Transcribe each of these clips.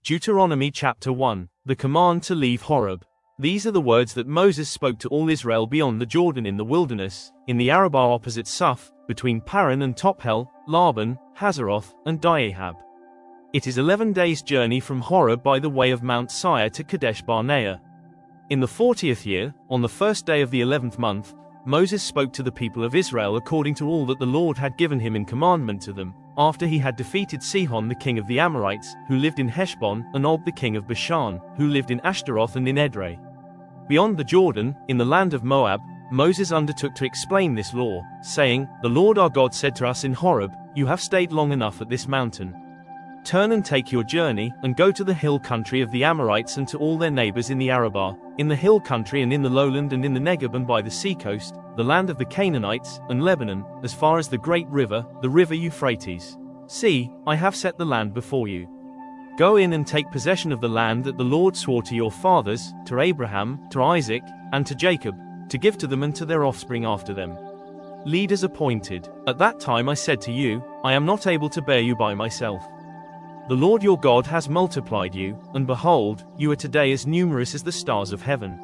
Deuteronomy chapter 1, the command to leave Horeb. These are the words that Moses spoke to all Israel beyond the Jordan in the wilderness, in the Arabah opposite Suph, between Paran and Tophel, Laban, Hazeroth, and Diahab. It is 11 days' journey from Horeb by the way of Mount Seir to Kadesh Barnea. In the 40th year, on the first day of the 11th month, Moses spoke to the people of Israel according to all that the Lord had given him in commandment to them, after he had defeated Sihon the king of the Amorites, who lived in Heshbon, and Og the king of Bashan, who lived in Ashtaroth and in Edrei. Beyond the Jordan, in the land of Moab, Moses undertook to explain this law, saying, "The Lord our God said to us in Horeb, You have stayed long enough at this mountain. Turn and take your journey, and go to the hill country of the Amorites and to all their neighbors in the Arabah, in the hill country and in the lowland and in the Negeb and by the seacoast, the land of the Canaanites, and Lebanon, as far as the great river, the river Euphrates. See, I have set the land before you. Go in and take possession of the land that the Lord swore to your fathers, to Abraham, to Isaac, and to Jacob, to give to them and to their offspring after them. Leaders appointed. At that time I said to you, I am not able to bear you by myself. The Lord your God has multiplied you, and behold, you are today as numerous as the stars of heaven.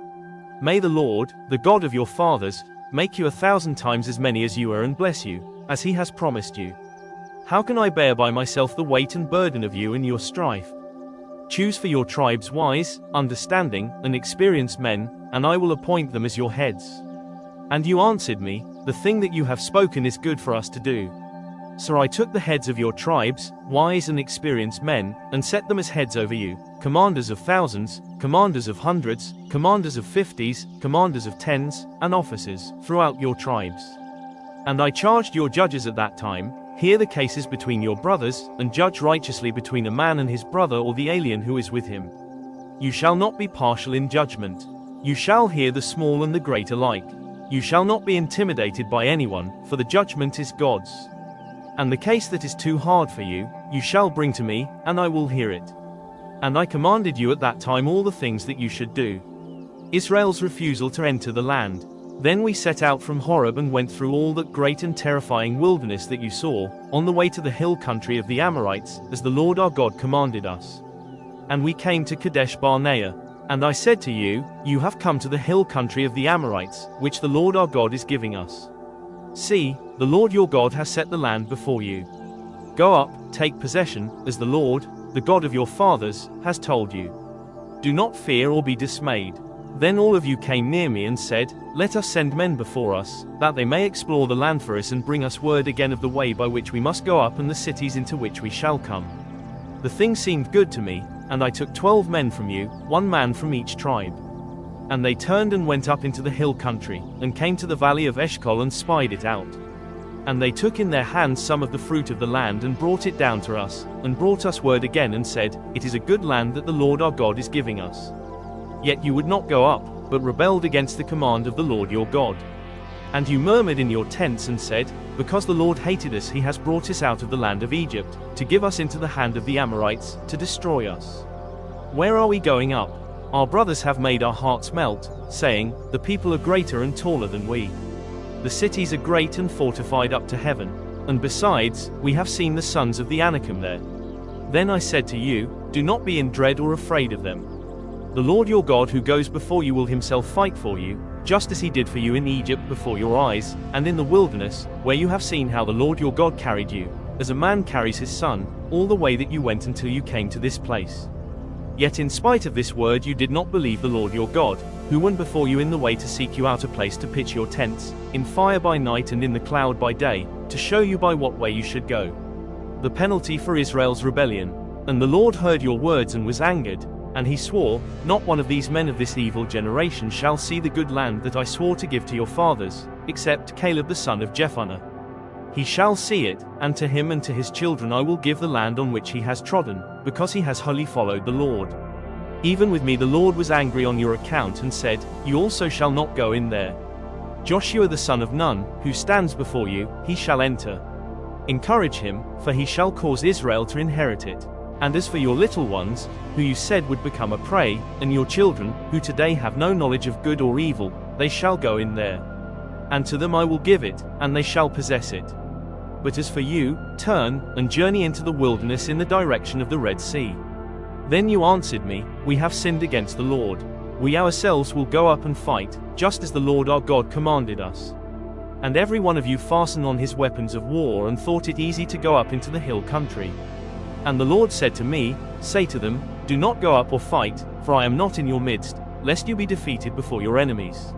May the Lord, the God of your fathers, make you 1,000 times as many as you are and bless you, as he has promised you. How can I bear by myself the weight and burden of you and your strife? Choose for your tribes wise, understanding, and experienced men, and I will appoint them as your heads." And you answered me, "The thing that you have spoken is good for us to do." So I took the heads of your tribes, wise and experienced men, and set them as heads over you, commanders of thousands, commanders of hundreds, commanders of 50s, commanders of 10s, and officers, throughout your tribes. And I charged your judges at that time, hear the cases between your brothers, and judge righteously between a man and his brother or the alien who is with him. You shall not be partial in judgment. You shall hear the small and the great alike. You shall not be intimidated by anyone, for the judgment is God's. And the case that is too hard for you, you shall bring to me, and I will hear it. And I commanded you at that time all the things that you should do. Israel's refusal to enter the land. Then we set out from Horeb and went through all that great and terrifying wilderness that you saw, on the way to the hill country of the Amorites, as the Lord our God commanded us. And we came to Kadesh Barnea. And I said to you, You have come to the hill country of the Amorites, which the Lord our God is giving us. See, the Lord your God has set the land before you. Go up, take possession, as the Lord, the God of your fathers, has told you. Do not fear or be dismayed. Then all of you came near me and said, Let us send men before us, that they may explore the land for us and bring us word again of the way by which we must go up and the cities into which we shall come. The thing seemed good to me, and I took 12 men from you, 1 man from each tribe. And they turned and went up into the hill country, and came to the valley of Eshcol and spied it out. And they took in their hands some of the fruit of the land and brought it down to us, and brought us word again and said, It is a good land that the Lord our God is giving us. Yet you would not go up, but rebelled against the command of the Lord your God. And you murmured in your tents and said, Because the Lord hated us he has brought us out of the land of Egypt, to give us into the hand of the Amorites, to destroy us. Where are we going up? Our brothers have made our hearts melt, saying, The people are greater and taller than we. The cities are great and fortified up to heaven. And besides, we have seen the sons of the Anakim there. Then I said to you, Do not be in dread or afraid of them. The Lord your God who goes before you will himself fight for you, just as he did for you in Egypt before your eyes, and in the wilderness, where you have seen how the Lord your God carried you, as a man carries his son, all the way that you went until you came to this place. Yet in spite of this word you did not believe the Lord your God, who went before you in the way to seek you out a place to pitch your tents, in fire by night and in the cloud by day, to show you by what way you should go. The penalty for Israel's rebellion. And the Lord heard your words and was angered, and he swore, Not one of these men of this evil generation shall see the good land that I swore to give to your fathers, except Caleb the son of Jephunneh. He shall see it, and to him and to his children I will give the land on which he has trodden, because he has wholly followed the Lord. Even with me the Lord was angry on your account and said, You also shall not go in there. Joshua the son of Nun, who stands before you, he shall enter. Encourage him, for he shall cause Israel to inherit it. And as for your little ones, who you said would become a prey, and your children, who today have no knowledge of good or evil, they shall go in there. And to them I will give it, and they shall possess it. But as for you, turn, and journey into the wilderness in the direction of the Red Sea. Then you answered me, We have sinned against the Lord. We ourselves will go up and fight, just as the Lord our God commanded us. And every one of you fastened on his weapons of war and thought it easy to go up into the hill country. And the Lord said to me, Say to them, Do not go up or fight, for I am not in your midst, lest you be defeated before your enemies.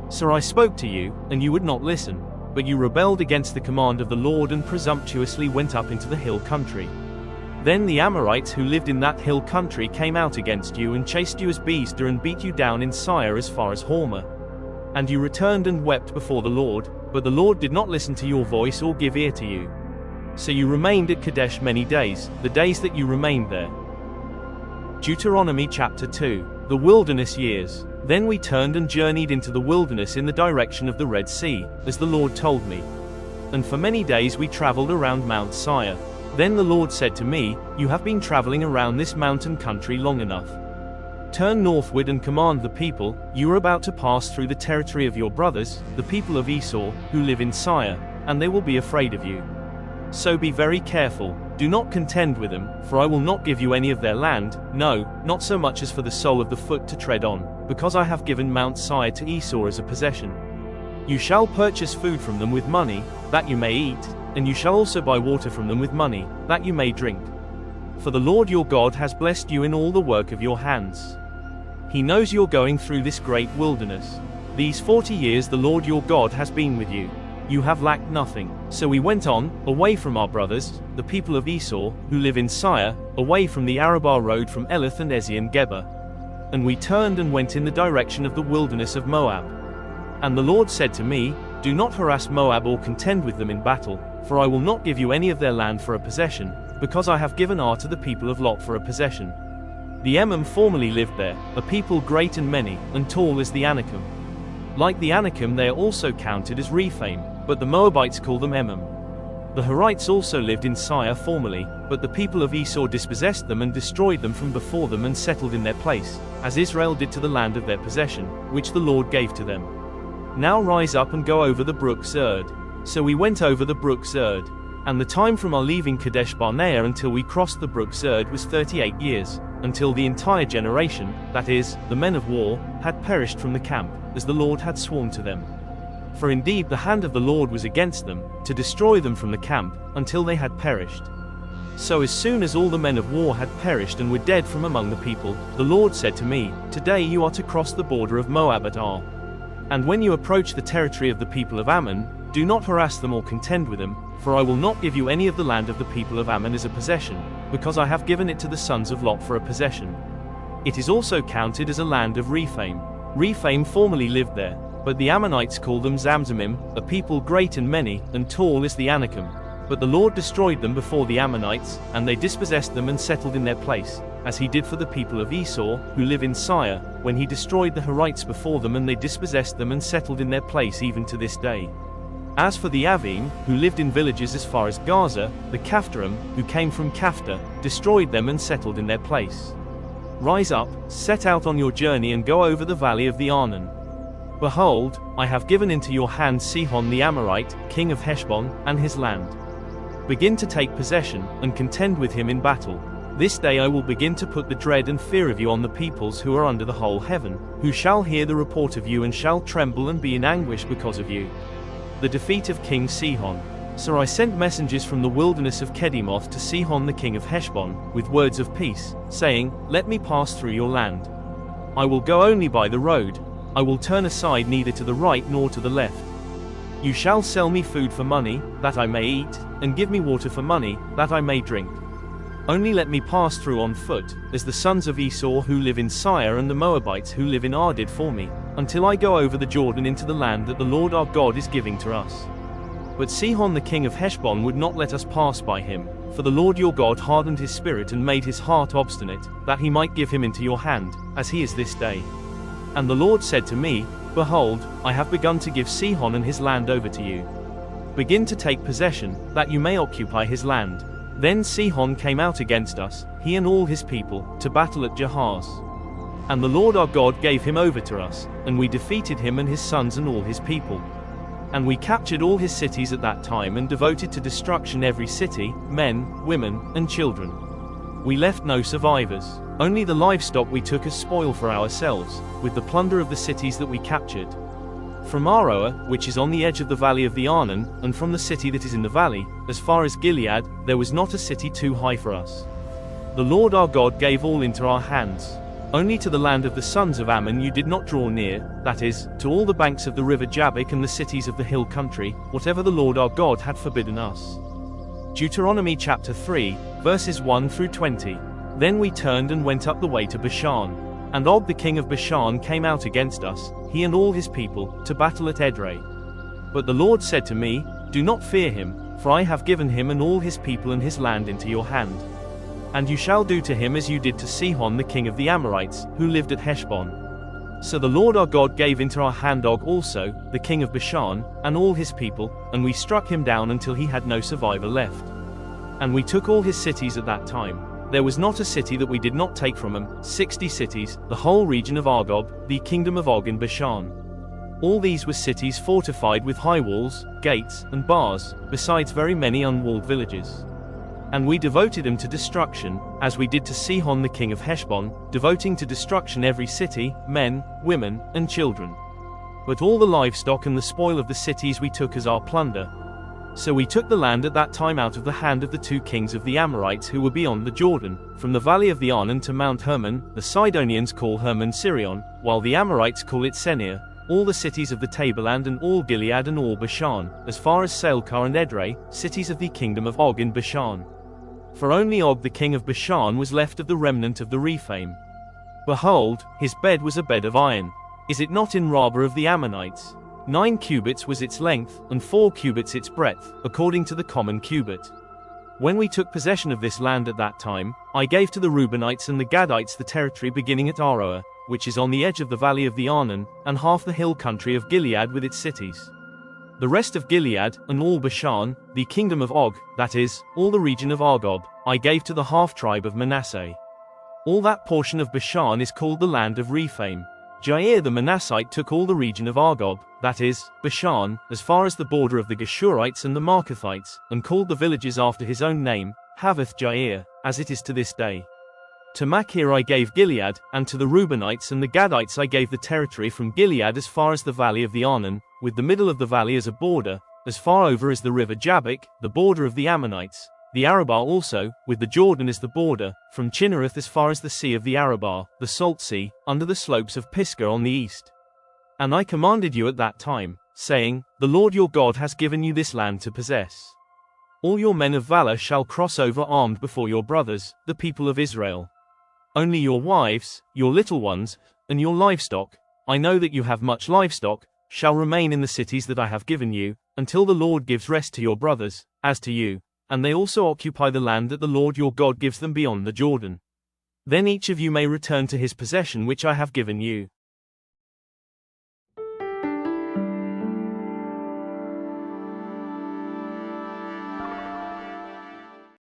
So I spoke to you, and you would not listen, but you rebelled against the command of the Lord and presumptuously went up into the hill country. Then the Amorites who lived in that hill country came out against you and chased you as beasts and beat you down in Seir as far as Hormah. And you returned and wept before the Lord, but the Lord did not listen to your voice or give ear to you. So you remained at Kadesh many days, the days that you remained there. Deuteronomy chapter 2, the wilderness years. Then we turned and journeyed into the wilderness in the direction of the Red Sea, as the Lord told me. And for many days we traveled around Mount Seir. Then the Lord said to me, You have been traveling around this mountain country long enough. Turn northward and command the people, You are about to pass through the territory of your brothers, the people of Esau, who live in Seir, and they will be afraid of you. So be very careful, do not contend with them, for I will not give you any of their land, no, not so much as for the sole of the foot to tread on, because I have given Mount Seir to Esau as a possession. You shall purchase food from them with money, that you may eat, and you shall also buy water from them with money, that you may drink. For the Lord your God has blessed you in all the work of your hands. He knows you're going through this great wilderness. These 40 years the Lord your God has been with you. You have lacked nothing. So we went on, away from our brothers, the people of Esau, who live in Seir, away from the Arabah road from Elath and Ezion-Geber. And we turned and went in the direction of the wilderness of Moab. And the Lord said to me, Do not harass Moab or contend with them in battle, for I will not give you any of their land for a possession, because I have given Ar to the people of Lot for a possession. The Emim formerly lived there, a people great and many, and tall as the Anakim. Like the Anakim they are also counted as Rephaim, but the Moabites call them Emim. The Horites also lived in Seir formerly, but the people of Esau dispossessed them and destroyed them from before them and settled in their place, as Israel did to the land of their possession, which the Lord gave to them. Now rise up and go over the brook Zerd. So we went over the brook Zerd. And the time from our leaving Kadesh Barnea until we crossed the brook Zerd was 38 years, until the entire generation, that is, the men of war, had perished from the camp, as the Lord had sworn to them. For indeed the hand of the Lord was against them, to destroy them from the camp, until they had perished. So as soon as all the men of war had perished and were dead from among the people, the Lord said to me, Today you are to cross the border of Moab at Ar. And when you approach the territory of the people of Ammon, do not harass them or contend with them, for I will not give you any of the land of the people of Ammon as a possession, because I have given it to the sons of Lot for a possession. It is also counted as a land of Rephaim. Rephaim formerly lived there, but the Ammonites call them Zamzumim, a people great and many, and tall as the Anakim. But the Lord destroyed them before the Ammonites, and they dispossessed them and settled in their place, as he did for the people of Esau, who live in Seir, when he destroyed the Horites before them and they dispossessed them and settled in their place even to this day. As for the Avim, who lived in villages as far as Gaza, the Caphtorim, who came from Caphtor, destroyed them and settled in their place. Rise up, set out on your journey and go over the valley of the Arnon. Behold, I have given into your hand Sihon the Amorite, king of Heshbon, and his land. Begin to take possession, and contend with him in battle. This day I will begin to put the dread and fear of you on the peoples who are under the whole heaven, who shall hear the report of you and shall tremble and be in anguish because of you. The defeat of King Sihon. So I sent messengers from the wilderness of Kedemoth to Sihon the king of Heshbon, with words of peace, saying, Let me pass through your land. I will go only by the road. I will turn aside neither to the right nor to the left. You shall sell me food for money, that I may eat, and give me water for money, that I may drink. Only let me pass through on foot, as the sons of Esau who live in Seir and the Moabites who live in Ar did for me, until I go over the Jordan into the land that the Lord our God is giving to us. But Sihon the king of Heshbon would not let us pass by him, for the Lord your God hardened his spirit and made his heart obstinate, that he might give him into your hand, as he is this day. And the Lord said to me, Behold, I have begun to give Sihon and his land over to you. Begin to take possession, that you may occupy his land. Then Sihon came out against us, he and all his people, to battle at Jahaz. And the Lord our God gave him over to us, and we defeated him and his sons and all his people. And we captured all his cities at that time and devoted to destruction every city, men, women, and children. We left no survivors. Only the livestock we took as spoil for ourselves, with the plunder of the cities that we captured. From Aroer, which is on the edge of the valley of the Arnon, and from the city that is in the valley, as far as Gilead, there was not a city too high for us. The Lord our God gave all into our hands. Only to the land of the sons of Ammon you did not draw near, that is, to all the banks of the river Jabbok and the cities of the hill country, whatever the Lord our God had forbidden us. Deuteronomy chapter 3, verses 1 through 20. Then we turned and went up the way to Bashan. And Og the king of Bashan came out against us, he and all his people, to battle at Edrei. But the Lord said to me, Do not fear him, for I have given him and all his people and his land into your hand. And you shall do to him as you did to Sihon the king of the Amorites, who lived at Heshbon. So the Lord our God gave into our hand Og also, the king of Bashan, and all his people, and we struck him down until he had no survivor left. And we took all his cities at that time. There was not a city that we did not take from him, 60 cities, the whole region of Argob, the kingdom of Og in Bashan. All these were cities fortified with high walls, gates, and bars, besides very many unwalled villages. And we devoted them to destruction, as we did to Sihon the king of Heshbon, devoting to destruction every city, men, women, and children. But all the livestock and the spoil of the cities we took as our plunder. So we took the land at that time out of the hand of the 2 kings of the Amorites who were beyond the Jordan, from the valley of the Arnon to Mount Hermon. The Sidonians call Hermon Sirion, while the Amorites call it Senir, all the cities of the tableland and all Gilead and all Bashan, as far as Salcah and Edrei, cities of the kingdom of Og in Bashan. For only Og the king of Bashan was left of the remnant of the Rephaim. Behold, his bed was a bed of iron. Is it not in Rabbah of the Ammonites? 9 cubits was its length, and 4 cubits its breadth, according to the common cubit. When we took possession of this land at that time, I gave to the Reubenites and the Gadites the territory beginning at Aroer, which is on the edge of the valley of the Arnon, and half the hill country of Gilead with its cities. The rest of Gilead, and all Bashan, the kingdom of Og, that is, all the region of Argob, I gave to the half-tribe of Manasseh. All that portion of Bashan is called the land of Rephaim. Jair the Manassite took all the region of Argob, that is, Bashan, as far as the border of the Geshurites and the Marcathites, and called the villages after his own name, Havoth Jair, as it is to this day. To Machir I gave Gilead, and to the Reubenites and the Gadites I gave the territory from Gilead as far as the valley of the Arnon, with the middle of the valley as a border, as far over as the river Jabbok, the border of the Ammonites, the Arabah also, with the Jordan as the border, from Chinnereth as far as the sea of the Arabah, the Salt Sea, under the slopes of Pisgah on the east. And I commanded you at that time, saying, The Lord your God has given you this land to possess. All your men of valor shall cross over armed before your brothers, the people of Israel. Only your wives, your little ones, and your livestock, I know that you have much livestock, shall remain in the cities that I have given you, until the Lord gives rest to your brothers, as to you, and they also occupy the land that the Lord your God gives them beyond the Jordan. Then each of you may return to his possession which I have given you.